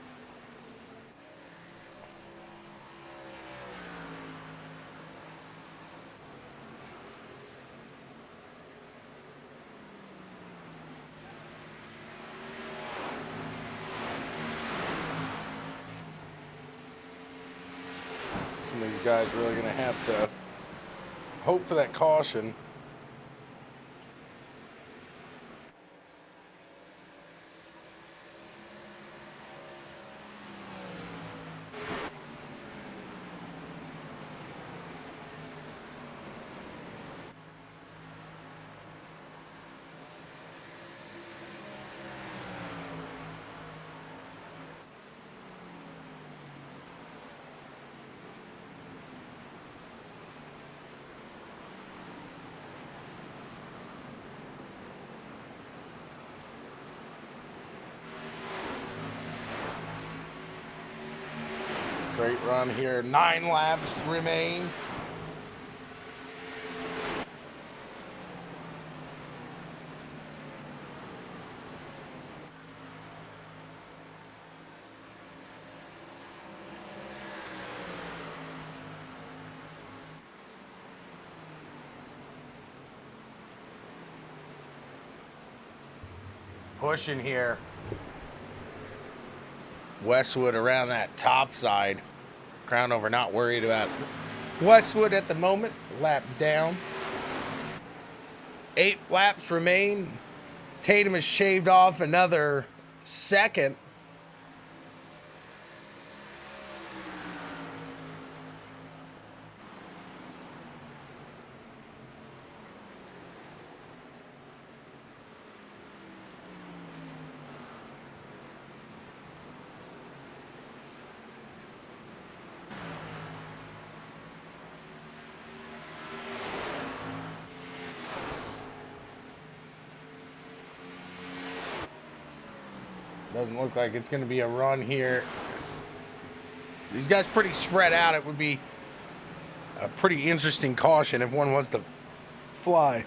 Some of these guys really going to have to hope for that caution. Great run here. 9 laps remain. Pushing here. Westwood around that top side. Crownover not worried about Westwood at the moment. Lap down. 8 laps remain. Tatum has shaved off another second. Doesn't look like it's going to be a run here. These guys pretty spread out. It would be a pretty interesting caution if one was to fly.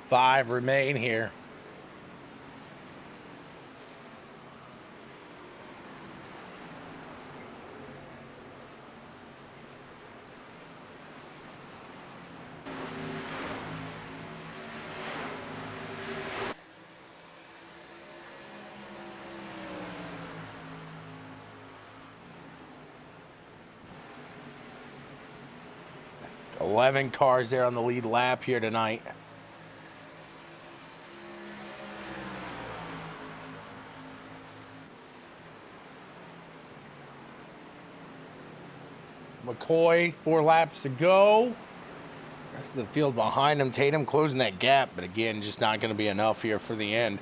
Five remain here. Eleven cars there on the lead lap here tonight. McCoy, 4 laps to go. Rest of the field behind him. Tatum closing that gap, but again, just not going to be enough here for the end.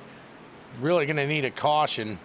Really going to need a caution.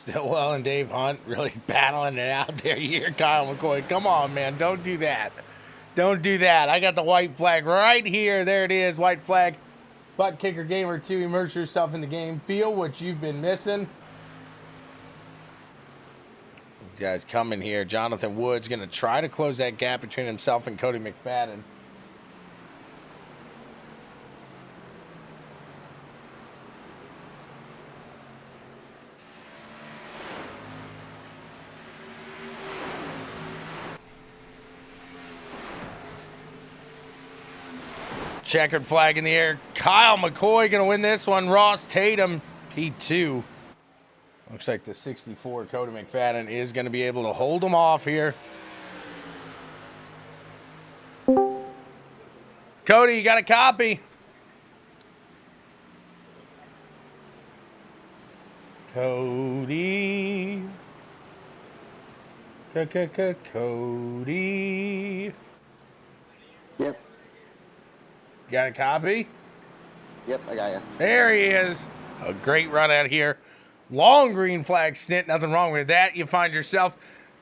Stillwell and Dave Hunt really battling it out there. You hear Kyle McCoy. Come on, man. Don't do that. Don't do that. I got the white flag right here. There it is. White flag. ButtKicker Gamer 2. Immerse yourself in the game. Feel what you've been missing. These guys coming here. Jonathan Wood's going to try to close that gap between himself and Cody McFadden. Checkered flag in the air. Kyle McCoy going to win this one. Ross Tatum, P2. Looks like the 64 Cody McFadden is going to be able to hold him off here. Cody, you got a copy? Cody. Cody. Yep. Got a copy? Yep, I got you. There he is. A great run out here. Long green flag stint. Nothing wrong with that. You find yourself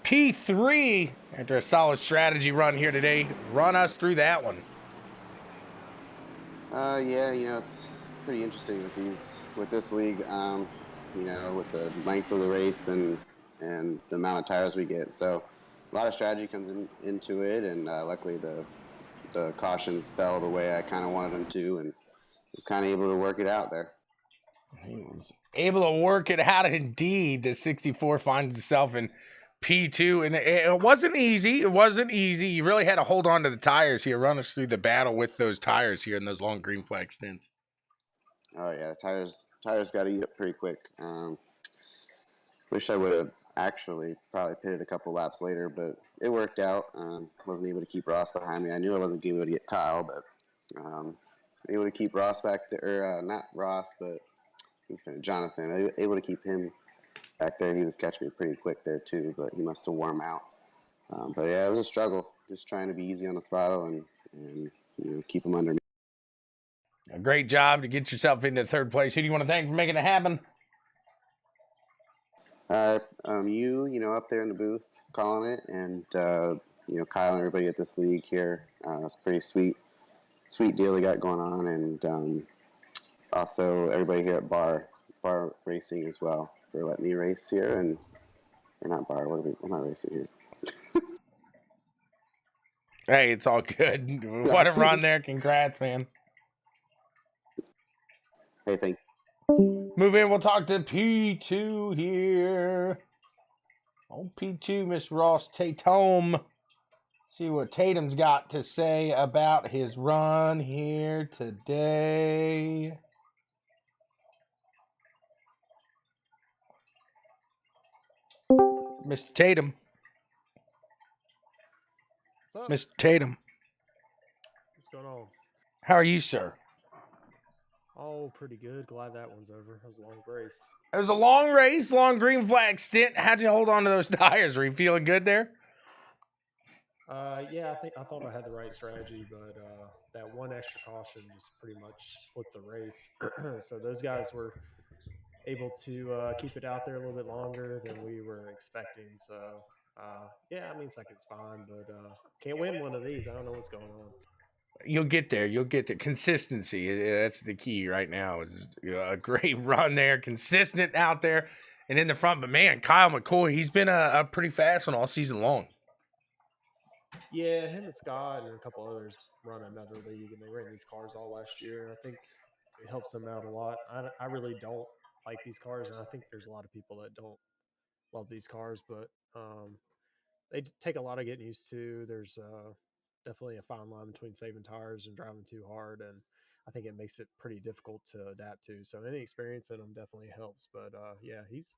P3 after a solid strategy run here today. Run us through that one. Yeah, it's pretty interesting with this league. With the length of the race and the amount of tires we get. So a lot of strategy comes into it, and luckily the cautions fell the way I kind of wanted them to, and was kind of able to work it out there. He was able to work it out indeed. The 64 finds itself in P2, and it wasn't easy. It wasn't easy. You really had to hold on to the tires here. Run us through the battle with those tires here in those long green flag stints. Oh yeah, tires got to eat up pretty quick. Wish I would have actually probably pitted a couple laps later, but it worked out. Wasn't able to keep Ross behind me. I knew I wasn't able to get Kyle, but able to keep Ross back there. Not Ross, but Jonathan. Able to keep him back there. He was catching me pretty quick there too, but he must have worn out. But yeah, it was a struggle. Just trying to be easy on the throttle and keep him under me. A great job to get yourself into third place. Who do you want to thank for making it happen? You up there in the booth calling it, and Kyle and everybody at this league here. It's a pretty sweet deal they got going on, and also everybody here at Bar Racing as well for letting me race here, and or not Bar. What am I racing here? Hey, it's all good. What a run there. Congrats, man. Hey, thank you. Move in. We'll talk to P2 here. Oh, P2, Miss Ross Tatum. See what Tatum's got to say about his run here today. Mr. Tatum. What's up? Mr. Tatum. What's going on? How are you, sir? Oh, pretty good. Glad that one's over. That was a long race. It was a long race, long green flag stint. How'd you hold on to those tires? Were you feeling good there? Yeah, I thought I had the right strategy, but that one extra caution just pretty much flipped the race. So those guys were able to keep it out there a little bit longer than we were expecting. So yeah, I mean second's fine, but can't win one of these. I don't know what's going on. You'll get there. You'll get there. Consistency. That's the key right now. Is a great run there. Consistent out there and in the front. But, man, Kyle McCoy, he's been a pretty fast one all season long. Yeah, him and Scott and a couple others run another league, and they ran these cars all last year. I think it helps them out a lot. I really don't like these cars, and I think there's a lot of people that don't love these cars, but they take a lot of getting used to. There's definitely a fine line between saving tires and driving too hard, and I think it makes it pretty difficult to adapt to. So any experience in them definitely helps. But yeah, he's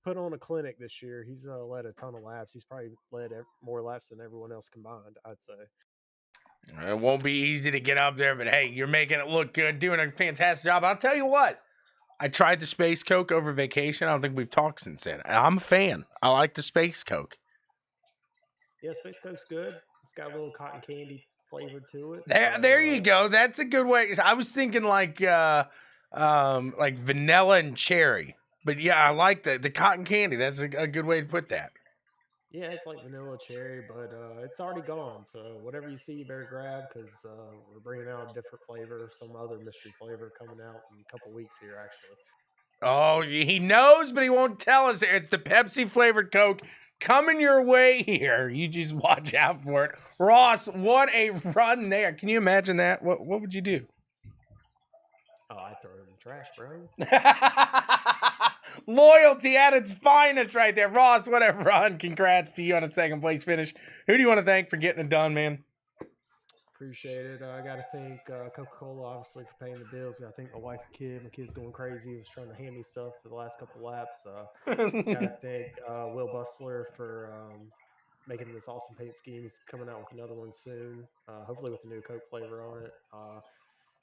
put on a clinic this year. He's led a ton of laps. He's probably led more laps than everyone else combined, I'd say. It won't be easy to get up there, but hey, you're making it look good, doing a fantastic job. I'll tell you what, I tried the Space Coke over vacation. I don't think we've talked since then. I'm a fan. I like the Space Coke. Yeah, Space Coke's good. It's got a little cotton candy flavor to it. There you go. That's a good way. I was thinking like vanilla and cherry. But yeah, I like the cotton candy. That's a good way to put that. Yeah, it's like vanilla cherry, but it's already gone. So whatever you see, you better grab because we're bringing out a different flavor, some other mystery flavor coming out in a couple weeks here, actually. Oh, he knows, but he won't tell us. It's the Pepsi flavored Coke coming your way here. You just watch out for it. Ross, what a run there. Can you imagine that? What would you do? Oh, I throw it in the trash, bro. Loyalty at its finest right there. Ross, what a run. Congrats to you on a second place finish. Who do you want to thank for getting it done, man? Appreciate it. I got to thank Coca-Cola, obviously, for paying the bills. Got to thank my wife and kid. My kid's going crazy. He was trying to hand me stuff for the last couple laps. Got to thank Will Bustler for making this awesome paint scheme. He's coming out with another one soon, hopefully with a new Coke flavor on it.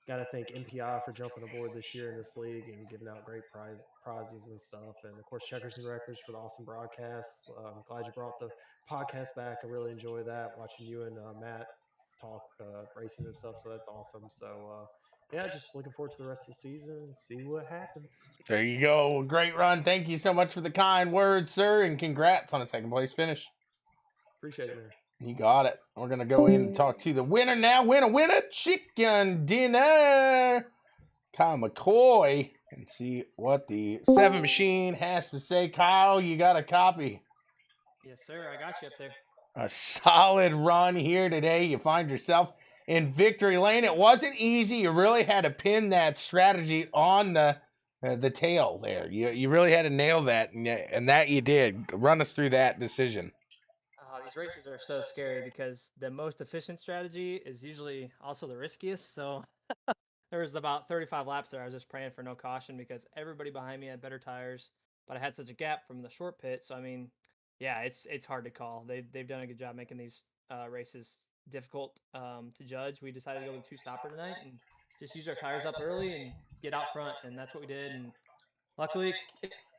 Got to thank MPI for jumping aboard this year in this league and giving out great prizes and stuff. And of course, Checkers and Records for the awesome broadcasts. I'm glad you brought the podcast back. I really enjoy that, watching you and Matt talk racing and stuff. So that's awesome. So yeah, just looking forward to the rest of the season and see what happens. There you go. Great run. Thank you so much for the kind words, sir, and congrats on a second place finish. Appreciate it, man. You got it. We're going to go in and talk to the winner now. Winner, chicken dinner. Kyle McCoy, and see what the 7 Machine has to say. Kyle, you got a copy. Yes, sir. I got you up there. A solid run here today. You find yourself in victory lane. It wasn't easy. You really had to pin that strategy on the tail there. You really had to nail that, and that you did. Run us through that decision. These races are so scary because the most efficient strategy is usually also the riskiest. So there was about 35 laps there. I was just praying for no caution because everybody behind me had better tires, but I had such a gap from the short pit. So I mean, yeah, it's hard to call. They've done a good job making these races difficult to judge. We decided to go with 2-stopper tonight and just use our tires up early and get out front, and that's what we did. And luckily,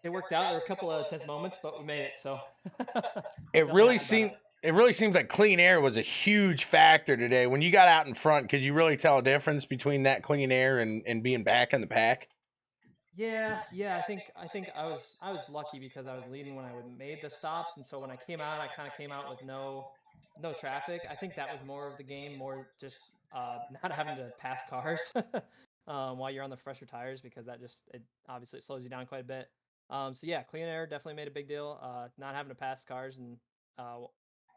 it worked out. There were a couple of tense moments, but we made it. So it really seemed like clean air was a huge factor today. When you got out in front, could you really tell a difference between that clean air and being back in the pack? Yeah. I think I was lucky because I was leading when I made the stops, and so when I came out, I kind of came out with no traffic. I think that was more of the game, more just not having to pass cars while you're on the fresher tires, because that it obviously slows you down quite a bit. So yeah, clean air definitely made a big deal. Not having to pass cars and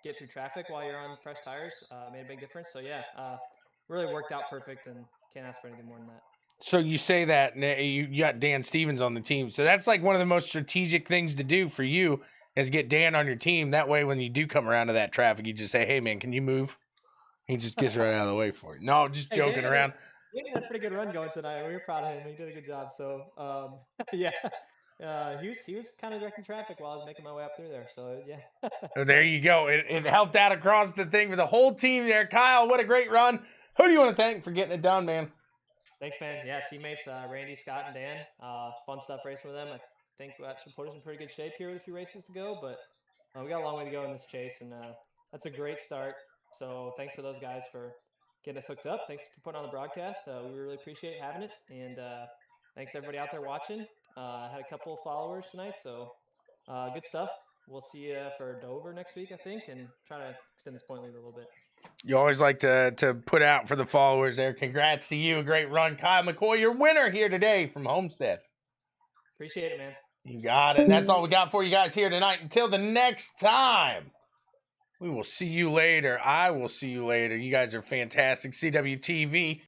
get through traffic while you're on fresh tires made a big difference. So yeah, really worked out perfect, and can't ask for anything more than that. So you say that you got Dan Stevens on the team. So that's like one of the most strategic things to do for you is get Dan on your team. That way, when you do come around to that traffic, you just say, "Hey, man, can you move?" He just gets right out of the way for it. No, just joking around. He had a pretty good run going tonight. We were proud of him. He did a good job. So yeah, he was kind of directing traffic while I was making my way up through there. So yeah. There you go. It helped out across the thing for the whole team there. Kyle, what a great run. Who do you want to thank for getting it done, man? Thanks, man. Yeah, teammates Randy, Scott, and Dan. Fun stuff racing with them. I think that should put us in pretty good shape here with a few races to go, but we got a long way to go in this chase, and that's a great start. So thanks to those guys for getting us hooked up. Thanks for putting on the broadcast. We really appreciate having it, and thanks to everybody out there watching. I had a couple of followers tonight, so good stuff. We'll see you for Dover next week, I think, and try to extend this point lead a little bit. You always like to put out for the followers there. Congrats to you. Great run. Kyle McCoy, your winner here today from Homestead. Appreciate it, man. You got it. And that's all we got for you guys here tonight. Until the next time, we will see you later. I will see you later. You guys are fantastic. CWTV.